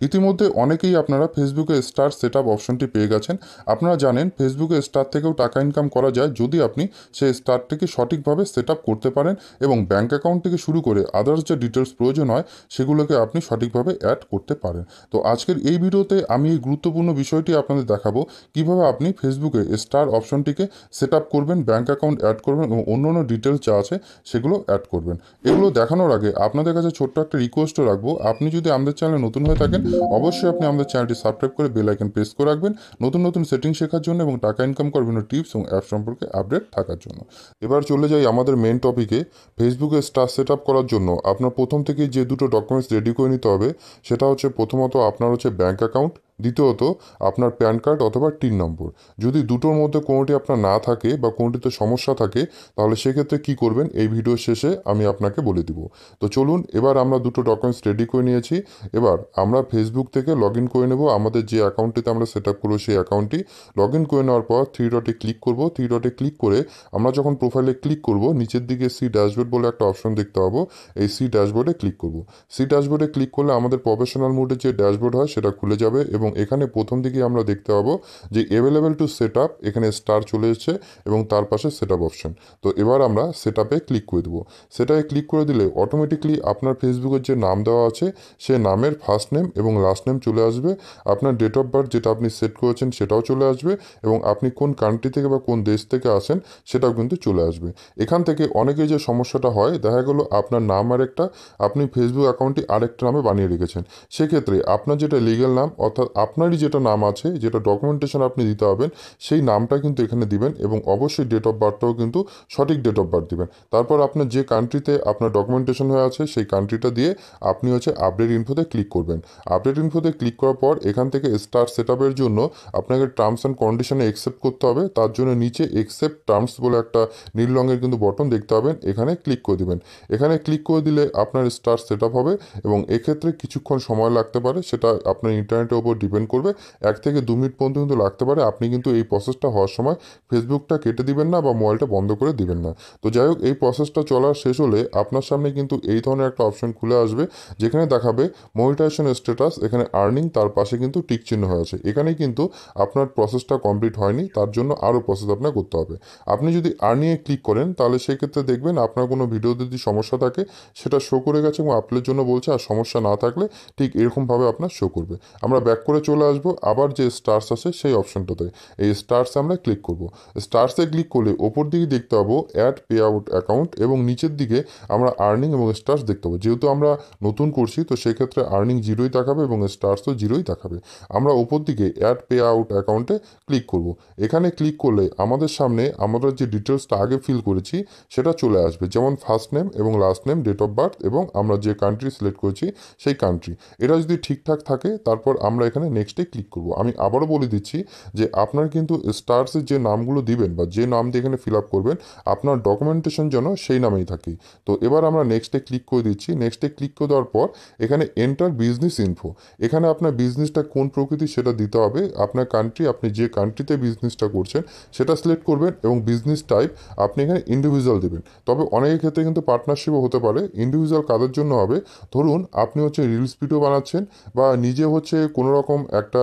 ইতিমধ্যে অনেকেই আপনারা ফেসবুকে স্টার সেটআপ অপশনটি পেয়ে গেছেন। আপনারা জানেন ফেসবুকে স্টার থেকেও টাকা ইনকাম করা যায় যদি আপনি সেই স্টারটিকে সঠিকভাবে সেটআপ করতে পারেন এবং ব্যাঙ্ক অ্যাকাউন্ট থেকে শুরু করে আদার্স যে ডিটেলস প্রয়োজন হয় সেগুলোকে আপনি সঠিকভাবে অ্যাড করতে পারেন। তো আজকের এই ভিডিওতে আমি এই গুরুত্বপূর্ণ বিষয়টি আপনাদের দেখাবো কিভাবে আপনি ফেসবুকে স্টার অপশনটিকে সেটআপ করবেন, ব্যাঙ্ক অ্যাকাউন্ট অ্যাড করবেন এবং অন্যান্য ডিটেলস যা আছে সেগুলো অ্যাড করবেন। এগুলো দেখানোর আগে আপনাদের কাছে ছোট্ট একটা রিকোয়েস্টও রাখবো, আপনি যদি আমাদের চ্যানেলে নতুন হয়ে থাকেন অবশ্যই আপনি আমাদের চ্যানেলটি সাবস্ক্রাইব করে বেল আইকন প্রেস করে রাখবেন নতুন নতুন সেটিং শেখার জন্য এবং টাকা ইনকাম করার বিভিন্ন টিপস এবং অ্যাপ সম্পর্কে আপডেট থাকার জন্য। এবার চলে যাই আমাদের মেন টপিকে। ফেসবুকে স্টার সেট আপ করার জন্য আপনার প্রথম থেকেই যে দুটো ডকুমেন্টস রেডি করে নিতে হবে সেটা হচ্ছে প্রথমত আপনার হচ্ছে ব্যাঙ্ক অ্যাকাউন্ট, দ্বিতীয়ত আপনার প্যান কার্ড অথবা টিন নম্বর। যদি দুটোর মধ্যে কোনোটি আপনার না থাকে বা কোনোটিতে সমস্যা থাকে তাহলে সেক্ষেত্রে কী করবেন এই ভিডিও শেষে আমি আপনাকে বলে দিব। তো চলুন, এবার আমরা দুটো ডকুমেন্টস রেডি করে নিয়েছি। এবার আমরা ফেসবুক থেকে লগ ইন করে নেব আমাদের যে অ্যাকাউন্টটিতে আমরা সেট আপ করবো সেই অ্যাকাউন্টটি। লগ ইন করে নেওয়ার পর থ্রি ডটে ক্লিক করব। থ্রি ডটে ক্লিক করে আমরা যখন প্রোফাইলে ক্লিক করব নিচের দিকে সি ড্যাশবোর্ড বলে একটা অপশন দেখতে পাবো। এই সি ড্যাশবোর্ডে ক্লিক করব। সি ড্যাশবোর্ডে ক্লিক করলে আমাদের প্রফেশনাল মোডে যে ড্যাশবোর্ড হয় সেটা খুলে যাবে এবং এখানে প্রথম দিকে আমরা দেখতে পাবো যে অ্যাভেলেবেল টু সেট আপ, এখানে স্টার চলে এসেছে এবং তার পাশে সেট আপ অপশন। তো এবার আমরা সেট আপে ক্লিক করে দেবো। সেটায় ক্লিক করে দিলে অটোমেটিকলি আপনার ফেসবুকের যে নাম দেওয়া আছে সে নামের ফার্স্ট নেম এবং লাস্ট নেম চলে আসবে। আপনার ডেট অফ বার্থ যেটা আপনি সেট করেছেন সেটাও চলে আসবে এবং আপনি কোন কান্ট্রি থেকে বা কোন দেশ থেকে আসেন সেটাও কিন্তু চলে আসবে। এখান থেকে অনেকেই যে সমস্যাটা হয়, দেখা গেলো আপনার নাম আরেকটা, আপনি ফেসবুক অ্যাকাউন্টটি আরেকটা নামে বানিয়ে রেখেছেন। সেক্ষেত্রে আপনার যেটা লিগ্যাল নাম অর্থাৎ আপনারই যেটা নাম আছে, যেটা ডকুমেন্টেশন আপনি দিতে হবেন সেই নামটা কিন্তু এখানে দিবেন এবং অবশ্যই ডেট অফ বার্থটাও কিন্তু সঠিক ডেট অফ বার্থ দিবেন। তারপর আপনার যে কান্ট্রিতে আপনার ডকুমেন্টেশন হয়ে আছে সেই কান্ট্রিটা দিয়ে আপনি হচ্ছে আপডেট ইনফোতে ক্লিক করবেন। আপডেট ইনফোতে ক্লিক করার পর এখান থেকে স্টার সেট আপের জন্য আপনাকে টার্মস অ্যান্ড কন্ডিশনে অ্যাকসেপ্ট করতে হবে। তার জন্য নিচে অ্যাকসেপ্ট টার্মস বলে একটা নীল রঙের কিন্তু বটন দেখতে পাবেন, এখানে ক্লিক করে দিবেন। এখানে ক্লিক করে দিলে আপনার স্টার সেট আপ হবে এবং এক্ষেত্রে কিছুক্ষণ সময় লাগতে পারে, সেটা আপনার ইন্টারনেটের উপর ডিপেন্ড করবে। 1 থেকে 2 মিনিট পর্যন্ত কিন্তু লাগতে পারে। আপনি কিন্তু এই প্রসেসটা হওয়ার সময় ফেসবুকটা কেটে দিবেন না বা মোবাইলটা বন্ধ করে দিবেন না। তো যাই হোক, এই প্রসেসটা চলা শেষ হলে আপনার সামনে কিন্তু এই ধরনের একটা অপশন খুলে আসবে যেখানে দেখাবে মনিটাইজেশন স্ট্যাটাস, এখানে আর্নিং, তার পাশে কিন্তু টিক চিহ্ন হয়ে আছে। এখানেই কিন্তু আপনার প্রসেসটা কমপ্লিট হয়নি, তার জন্য আরও প্রসেস আপনার করতে হবে। আপনি যদি আর্নিংয়ে ক্লিক করেন তাহলে সেক্ষেত্রে দেখবেন আপনার কোনো ভিডিওতে যদি সমস্যা থাকে সেটা শো করে গেছে এবং আপলোডের জন্য বলছে, আর সমস্যা না থাকলে ঠিক এরকমভাবে আপনার শো করবে। আমরা ব্যাক করে চলে আসবো আবার যে স্টার্স আছে সেই অপশনটাতে। এই স্টার্সে আমরা ক্লিক করব। স্টার্সে ক্লিক করলে ওপর দিকে দেখতে পাবো অ্যাড পে আউট অ্যাকাউন্ট এবং নিচের দিকে আমরা আর্নিং এবং স্টার্স দেখতে পাবো। যেহেতু আমরা নতুন করছি তো সেক্ষেত্রে আর্নিং জিরোই দেখাবে এবং স্টার্সও জিরোই দেখাবে। আমরা ওপর দিকে অ্যাড পে আউট অ্যাকাউন্টে ক্লিক করব। এখানে ক্লিক করলে আমাদের সামনে আমরা যে ডিটেলসটা আগে ফিল করেছি সেটা চলে আসবে, যেমন ফার্স্ট নেম এবং last name, date of birth এবং আমরা যে কান্ট্রি সিলেক্ট করেছি সেই কান্ট্রি। এটা যদি ঠিকঠাক থাকে তারপর আমরা এখানে নেক্সটে ক্লিক করব। আমি আবারও বলে দিচ্ছি যে আপনার কিন্তু স্টার্সের যে নামগুলো দিবেন বা যে নাম দিয়ে এখানে ফিল আপ করবেন আপনার ডকুমেন্টেশন যেন সেই নামেই থাকে। তো এবার আমরা নেক্সটে ক্লিক করে দিচ্ছি। নেক্সটে ক্লিক করে দেওয়ার পর এখানে এন্টার বিজনেস ইনফো, এখানে আপনার বিজনেসটা কোন প্রকৃতির সেটা দিতে হবে। আপনার কান্ট্রি, আপনি যে কান্ট্রিতে বিজনেসটা করছেন সেটা সিলেক্ট করবেন এবং বিজনেস টাইপ আপনি এখানে ইন্ডিভিজুয়াল দেবেন। তবে অনেকের ক্ষেত্রে কিন্তু পার্টনারশিপও হতে পারে। ইন্ডিভিজুয়াল কাদের জন্য হবে, ধরুন আপনি হচ্ছে রিলস ভিডিও বানাচ্ছেন বা নিজে হচ্ছে কোনো রকম একটা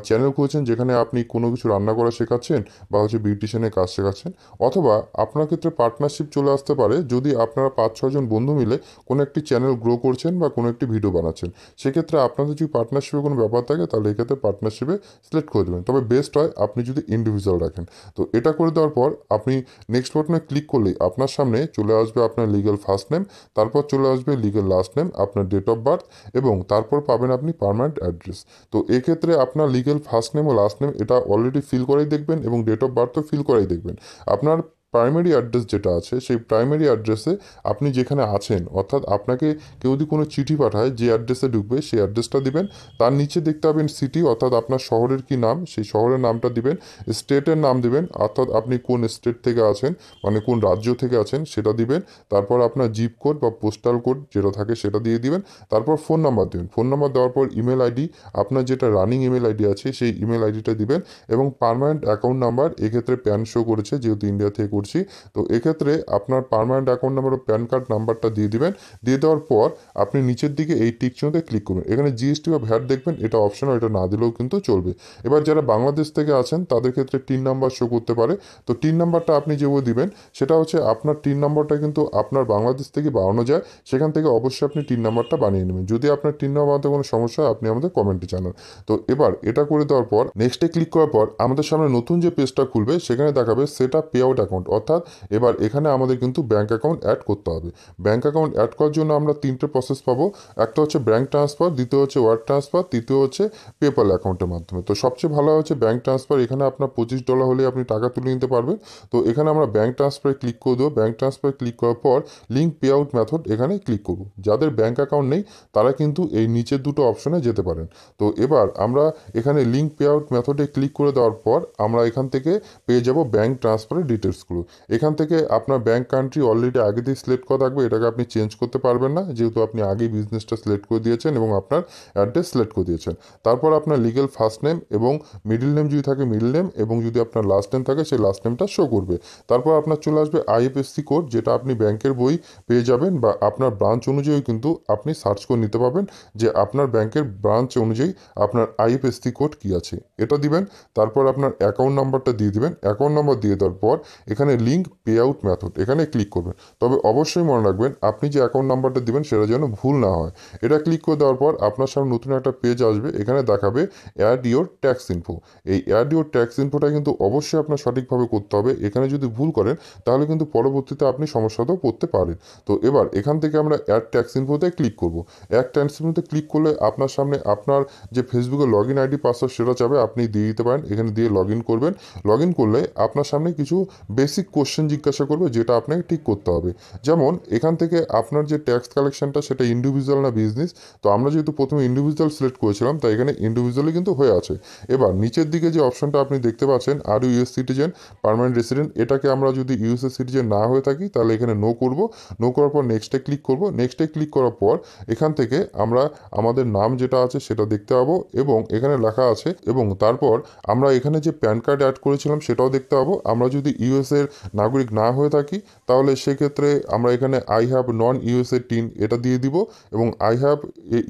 চ্যানেল খুলেছেন যেখানে আপনি কোনো কিছু রান্না করা শেখাচ্ছেন বা হচ্ছে বিউটিশিয়ানের কাজ শেখাচ্ছেন, অথবা আপনার ক্ষেত্রে পার্টনারশিপ চলে আসতে পারে যদি আপনারা 5-6 জন বন্ধু মিলে কোনো একটি চ্যানেল গ্রো করছেন বা কোনো একটি ভিডিও বানাচ্ছেন। সেক্ষেত্রে আপনাদের যদি পার্টনারশিপে কোনো ব্যাপার থাকে তাহলে এক্ষেত্রে পার্টনারশিপে সিলেক্ট করে দেবেন। তবে বেস্ট হয় আপনি যদি ইন্ডিভিজুয়াল রাখেন। তো এটা করে দেওয়ার পর আপনি নেক্সট বাটনে ক্লিক করলেই আপনার সামনে চলে আসবে আপনার লিগ্যাল ফার্স্ট নেম, তারপর চলে আসবে লিগ্যাল লাস্ট নেম, আপনার ডেট অফ বার্থ এবং তারপর পাবেন আপনি পার্মানেন্ট অ্যাড্রেস। তো এক্ষেত্রে আপনার লিগ্যাল ফার্স্ট নেম ও লাস্ট নেম এটা অলরেডি ফিল করাই দেখবেন এবং ডেট অফ বার্থও ফিল করাই দেখবেন। আপনার প্রাইমারি অ্যাড্রেস যেটা আছে সেই প্রাইমারি অ্যাড্রেসে আপনি যেখানে আছেন, অর্থাৎ আপনাকে কেউ যদি কোনো চিঠি পাঠায় যে অ্যাড্রেসে ঢুকবে সেই অ্যাড্রেসটা দিবেন। তার নিচে দেখতে পাবেন সিটি, অর্থাৎ আপনার শহরের কি নাম সেই শহরের নামটা দিবেন। স্টেটের নাম দিবেন, অর্থাৎ আপনি কোন স্টেট থেকে আছেন মানে কোন রাজ্য থেকে আছেন সেটা দিবেন। তারপর আপনার জিপ কোড বা পোস্টাল কোড যেটা থাকে সেটা দিয়ে দিবেন। তারপর ফোন নাম্বার দিবেন। ফোন নাম্বার দেওয়ার পর ইমেল আইডি, আপনার যেটা রানিং ইমেল আইডি আছে সেই ইমেল আইডিটা দিবেন এবং পার্মানেন্ট অ্যাকাউন্ট নাম্বার, এক্ষেত্রে প্যান শো করেছে যেহেতু ইন্ডিয়া থেকে করছে করছি। তো এক্ষেত্রে আপনার পার্মানেন্ট অ্যাকাউন্ট নাম্বার ও প্যান কার্ড নাম্বারটা দিয়ে দিবেন। দিয়ে দেওয়ার পর আপনি নিচের দিকে এই টিক চিহ্নতে ক্লিক করবেন। এখানে জিএসটি বা ভ্যাট দেখবেন, এটা অপশনাল, এটা না দিলেও কিন্তু চলবে। এবার যারা বাংলাদেশ থেকে আছেন তাদের ক্ষেত্রে টিন নাম্বার শো করতে পারে। তো টিন নাম্বারটা আপনি যেভাবে দিবেন সেটা হচ্ছে আপনার টিন নাম্বারটা কিন্তু আপনার বাংলাদেশ থেকে বানানো যায়, সেখান থেকে অবশ্যই আপনি টিন নাম্বারটা বানিয়ে নেবেন। যদি আপনার টিন নাম্বার বানাতে কোনো সমস্যা হয় আপনি আমাদের কমেন্টে জানান। তো এবার এটা করে দেওয়ার পর নেক্সটে ক্লিক করার পর আমাদের সামনে নতুন যে পেজটা খুলবে সেখানে দেখাবে set up pay out account, অর্থাৎ এবার এখানে আমাদের কিন্তু ব্যাঙ্ক অ্যাকাউন্ট অ্যাড করতে হবে। ব্যাঙ্ক অ্যাকাউন্ট অ্যাড করার জন্য আমরা তিনটে প্রসেস পাবো। একটা হচ্ছে ব্যাঙ্ক ট্রান্সফার, দ্বিতীয় হচ্ছে ওয়ার ট্রান্সফার, তৃতীয় হচ্ছে পেপ্যাল অ্যাকাউন্টের মাধ্যমে। তো সবচেয়ে ভালো হচ্ছে ব্যাঙ্ক ট্রান্সফার। এখানে আপনার $25 হলে আপনি টাকা তুলে নিতে পারবেন। তো এখানে আমরা ব্যাঙ্ক ট্রান্সফারে ক্লিক করে দেবো। ব্যাঙ্ক ট্রান্সফারে ক্লিক করার পর লিঙ্ক পে আউট মেথড এখানে ক্লিক করব। যাদের ব্যাঙ্ক অ্যাকাউন্ট নেই তারা কিন্তু এই নিচের দুটো অপশনে যেতে পারেন। তো এবার আমরা এখানে লিঙ্ক পে আউট মেথডে ক্লিক করে দেওয়ার পর আমরা এখান থেকে পেয়ে যাব ব্যাঙ্ক ট্রান্সফারের ডিটেলসগুলো। এখান থেকে আপনার ব্যাঙ্ক কান্ট্রি অলরেডি আগে দিয়ে সিলেক্ট করা থাকবে, এটাকে আপনি চেঞ্জ করতে পারবেন না, যেহেতু আপনি আগেই বিজনেসটা সিলেক্ট করে দিয়েছেন এবং আপনার অ্যাড্রেস সিলেক্ট করে দিয়েছেন। তারপর আপনার লিগেল ফার্স্ট নেম এবং মিডল নেম যদি থাকে মিডল নেম, এবং যদি আপনার লাস্ট নেম থাকে সেই লাস্ট নেমটা শো করবে। তারপর আপনার চলে আসবে আইএফএসসি কোড, যেটা আপনি ব্যাংকের বই পেয়ে যাবেন বা আপনার ব্রাঞ্চ অনুযায়ী কিন্তু আপনি সার্চ করে নিতে পারবেন যে আপনার ব্যাংকের ব্রাঞ্চ অনুযায়ী আপনার আইএফএসসি কোড কী আছে, এটা দিবেন। তারপর আপনার অ্যাকাউন্ট নাম্বারটা দিয়ে দিবেন। অ্যাকাউন্ট নাম্বার দিয়ে দেওয়ার পর এখানে লিঙ্ক পে আউট মেথড এখানে ক্লিক করবেন। তবে অবশ্যই মনে রাখবেন আপনি যে অ্যাকাউন্ট নাম্বারটা দিবেন সেটা যেন ভুল না হয়। এটা ক্লিক করে দেওয়ার পর আপনার সামনে নতুন একটা পেজ আসবে, এখানে দেখাবে অ্যাড ইওর ট্যাক্স ইনফো। এই অ্যাড ইওর ট্যাক্স ইনফোটা কিন্তু অবশ্যই আপনার সঠিকভাবে করতে হবে। এখানে যদি ভুল করেন তাহলে কিন্তু পরবর্তীতে আপনি সমস্যাতেও পড়তে পারেন। তো এবার এখান থেকে আমরা অ্যাড ট্যাক্স ইনফোতে ক্লিক করব। অ্যাড ট্যাক্স ইনফোতে ক্লিক করলে আপনার সামনে আপনার যে ফেসবুকের লগ ইন আইডি পাসওয়ার্ড সেটা চাবে, আপনি দিয়ে দিতে পারেন। এখানে দিয়ে লগ ইন করবেন। লগ ইন করলে আপনার সামনে কিছু বেসিক কোশ্চেন জিজ্ঞাসা করবে, যেটা আপনাকে ঠিক করতে হবে। যেমন এখান থেকে আপনার যে ট্যাক্স কালেকশনটা সেটা ইন্ডিভিজুয়াল না বিজনেস। তো আমরা যেহেতু প্রথমে ইন্ডিভিজুয়াল সিলেক্ট করেছিলাম তাই এখানে ইন্ডিভিজুয়ালি কিন্তু হয়ে আছে। এবার নিচের দিকে যে অপশনটা আপনি দেখতে পাচ্ছেন আর ইউএস সিটিজেন পার্মানেন্ট রেসিডেন্ট, এটাকে আমরা যদি ইউএসএ সিটিজেন না হয়ে থাকি তাহলে এখানে নো করব। নো করার পর নেক্সটে ক্লিক করব। নেক্সটে ক্লিক করার পর এখান থেকে আমরা আমাদের নাম যেটা আছে সেটা দেখতে পাবো এবং এখানে লেখা আছে, এবং তারপর আমরা এখানে যে প্যান কার্ড অ্যাড করেছিলাম সেটাও দেখতে পাবো। আমরা যদি ইউএসএর নাগরিক না হয়ে থাকি তাহলে সেক্ষেত্রে আমরা এখানে I have known USA tin এটা দিয়ে দিব, এবং আই হ্যাভ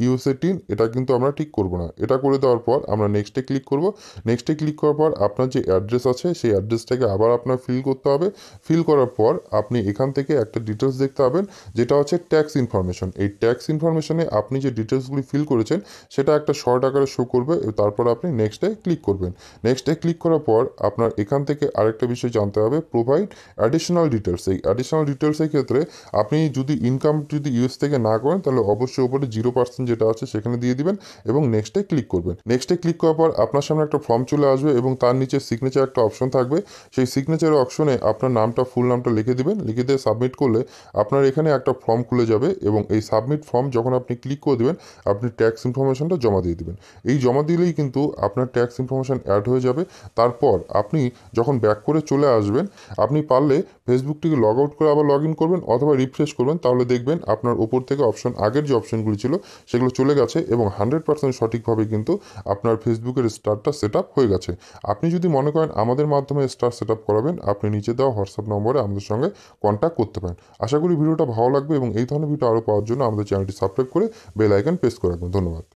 ইউএসএ টিন এটা কিন্তু আমরা ঠিক করব না। এটা করে দেওয়ার পর আমরা নেক্সটে ক্লিক করব। নেক্সটে ক্লিক করার পর আপনার যে অ্যাড্রেস আছে সেই অ্যাড্রেসটাকে আবার আপনার ফিল করতে হবে। ফিল করার পর আপনি এখান থেকে একটা ডিটেলস দেখতে পাবেন, যেটা হচ্ছে ট্যাক্স ইনফরমেশন। এই ট্যাক্স ইনফরমেশনে আপনি যে ডিটেলসগুলি ফিল করেছেন সেটা একটা শর্ট আকারে শো করবে। তারপর আপনি নেক্সটে ক্লিক করবেন। নেক্সটে ক্লিক করার পর আপনার এখান থেকে আরেকটা বিষয় জানতে হবে, প্রোভাইড অ্যাডিশনাল ডিটেলস। এই অ্যাডিশনাল ডিটেলসের ক্ষেত্রে আপনি যদি ইনকাম যদি ইউএস থেকে না করেন তাহলে অবশ্যই উপরে 0% যেটা আছে সেখানে দিয়ে দিবেন এবং নেক্সটে ক্লিক করবেন। নেক্সটে ক্লিক করার পর আপনার সামনে একটা ফর্ম চলে আসবে এবং তার নিচে সিগনেচার একটা অপশন থাকবে। সেই সিগনেচারের অপশনে আপনার নামটা ফুল নামটা লিখে দিবেন। লিখে দিয়ে সাবমিট করলে আপনার এখানে একটা ফর্ম খুলে যাবে এবং এই সাবমিট ফর্ম যখন আপনি ক্লিক করে দেবেন আপনি ট্যাক্স ইনফরমেশনটা জমা দিয়ে দিবেন। এই জমা দিলেই কিন্তু আপনার ট্যাক্স ইনফরমেশন অ্যাড হয়ে যাবে। তারপর আপনি যখন ব্যাক করে চলে আসবেন আপনি পারলে ফেসবুকটিকে লগ আউট করে আবার লগ ইন করবেন অথবা রিফ্রেশ করবেন, তাহলে দেখবেন আপনার ওপর থেকে অপশন আগের যে অপশনগুলি ছিল সেগুলো চলে গেছে এবং 100% সঠিকভাবে কিন্তু আপনার ফেসবুকের স্টারটা সেট আপ হয়ে গেছে। আপনি যদি মনে করেন আমাদের মাধ্যমে স্টার সেট আপ করাবেন আপনি নিচে দেওয়া হোয়াটসঅ্যাপ নম্বরে আমাদের সঙ্গে কন্ট্যাক্ট করতে পারেন। আশা করি ভিডিওটা ভালো লাগবে এবং এই ধরনের ভিডিও আরও পাওয়ার জন্য আমাদের চ্যানেলটি সাবস্ক্রাইব করে বেল আইকন প্রেস করে রাখবেন। ধন্যবাদ।